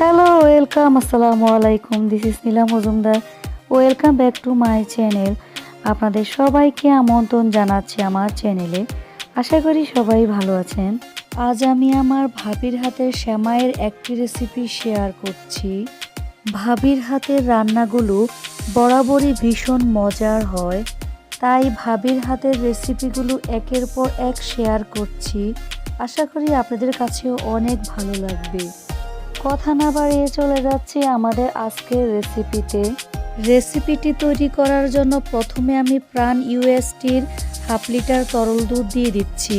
Hello welcome আসসালামু আলাইকুম, this is Nila Majumdar. Welcome back to my channel. আপনাদের সবাইকে আমন্ত্রণ জানাচ্ছি আমার চ্যানেলে। আশা করি সবাই ভালো আছেন। আজ আমি আমার ভাবির হাতের সেমাইয়ের একটি রেসিপি শেয়ার করছি। ভাবির হাতের রান্নাগুলো বরাবরই ভীষণ মজার হয়, তাই ভাবির হাতের রেসিপিগুলো একের পর এক শেয়ার করছি। আশা করি আপনাদের কাছেও অনেক ভালো লাগবে। কথা না বাড়িয়ে চলে যাচ্ছি আমাদের আজকের রেসিপিটি তৈরি করার জন্য প্রথমে আমি প্রাণ ইউএসটির হাফ লিটার তরল দুধ দিয়ে দিচ্ছি।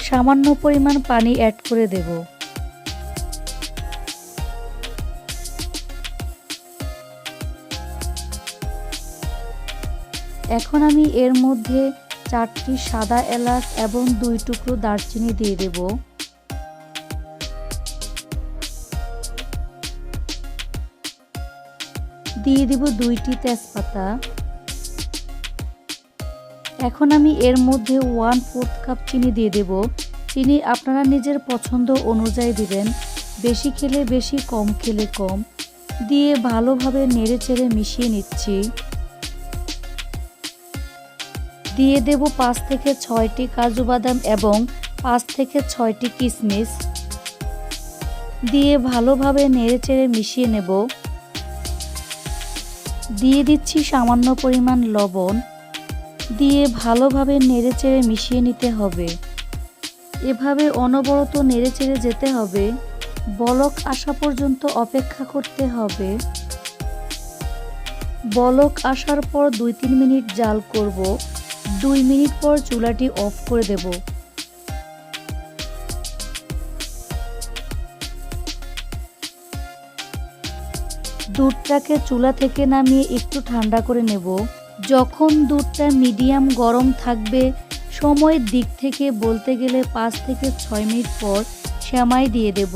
সামান্য পরিমাণ পানি অ্যাড করে দেব। এখন আমি এর মধ্যে 4টি সাদা এলাচ এবং 2 টুকরো দারচিনি দিয়ে দেব। দিয়ে দেব 2টি তেজপাতা। এখন আমি এর মধ্যে 1/4 কাপ চিনি দিয়ে দেব। চিনি আপনারা নিজের পছন্দ অনুযায়ী দিবেন, বেশি খেলে বেশি, কম খেলে কম। দিয়ে ভালোভাবে নেড়েচেড়ে মিশিয়ে নিচ্ছি। দিয়ে দেব 5 থেকে 6টি কাজু বাদাম এবং 5 থেকে 6টি কিশমিশ। দিয়ে ভালোভাবে নেড়েচেড়ে মিশিয়ে নেব। দিয়ে দিচ্ছি সামান্য পরিমাণ লবণ। দিয়ে ভালোভাবে নেড়েচেড়ে মিশিয়ে নিতে হবে। এভাবে অনবরত নেড়েচেড়ে যেতে হবে। বলক আসা পর্যন্ত অপেক্ষা করতে হবে। বলক আসার পর 2-3 মিনিট জাল করব। 2 মিনিট পর চুলাটি অফ করে দেব। দুধটাকে চুলা থেকে নামিয়ে একটু ঠান্ডা করে নেব। যখন দুধটা মিডিয়াম গরম থাকবে, সময়ের দিক থেকে বলতে গেলে 5 থেকে 6 মিনিট পর সেমাই দিয়ে দেব।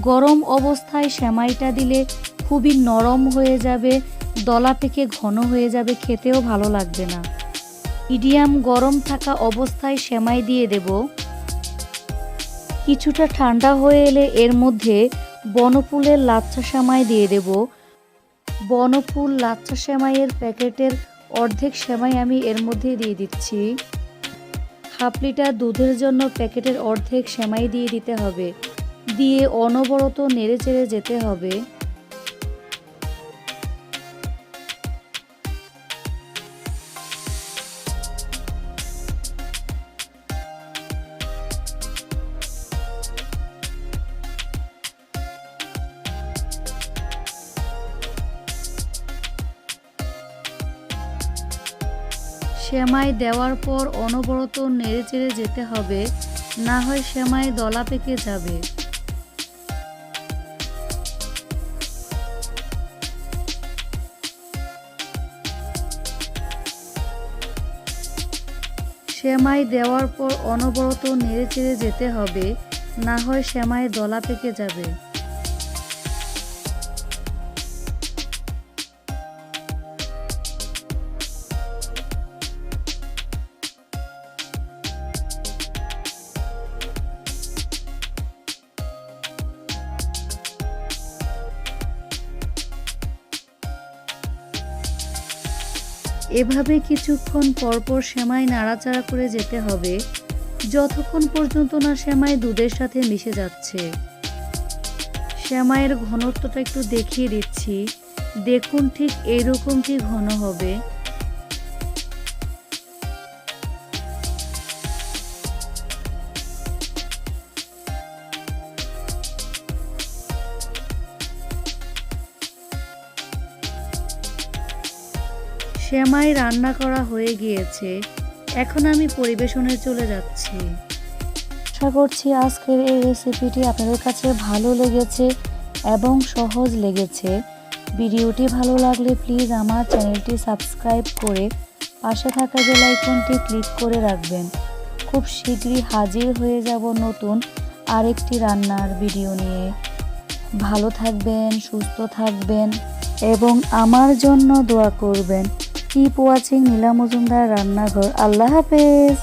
গরম অবস্থায় সেমাইটা দিলে খুবই নরম হয়ে যাবে, দলা পেকে ঘন হয়ে যাবে, খেতেও ভালো লাগবে না। মিডিয়াম গরম থাকা অবস্থায় সেমাই দিয়ে দেব। কিছুটা ঠান্ডা হয়ে এলে এর মধ্যে বনফুলের লাচ্ছা সেমাই দিয়ে দেব। বনফুল লাচ্ছা সেমাইয়ের প্যাকেটের অর্ধেক সেমাই আমি এর মধ্যে দিয়ে দিচ্ছি। হাফ লিটার দুধের জন্য প্যাকেটের অর্ধেক সেমাই দিয়ে দিতে হবে। দিয়ে অনবরত নেড়েচেড়ে যেতে হবে। সেমাই দেওয়ার পর অনবরত নেড়েচেড়ে যেতে হবে, না হয় সেমাই দলা পেকে যাবে। সেমাই দেওয়ার পর অনবরত নেড়েচেড়ে যেতে হবে, না হয় সেমাই দলা পেকে যাবে। এভাবে কিছুক্ষণ পরপর সেমাই নাড়াচাড়া করে যেতে হবে, যতক্ষণ পর্যন্ত না সেমাই দুধের সাথে মিশে যাচ্ছে। সেমাইয়ের ঘনত্বটা একটু দেখিয়ে দিচ্ছি, দেখুন ঠিক এইরকমটি ঘন হবে। সেমাই রান্না করা হয়ে গিয়েছে, এখন আমি পরিবেশনে চলে যাচ্ছি। আশা করছি আজকের এই রেসিপিটি আপনাদের কাছে ভালো লেগেছে এবং সহজ লেগেছে। ভিডিওটি ভালো লাগলে প্লিজ আমার চ্যানেলটি সাবস্ক্রাইব করে পাশে থাকা বেল আইকনটি ক্লিক করে রাখবেন। খুব শীঘ্রই হাজির হয়ে যাব নতুন আরেকটি রান্নার ভিডিও নিয়ে। ভালো থাকবেন, সুস্থ থাকবেন এবং আমার জন্য দোয়া করবেন। কিপ ওয়াচিং নীলা মজুমদার রান্নাঘর। আল্লাহ হাফেজ।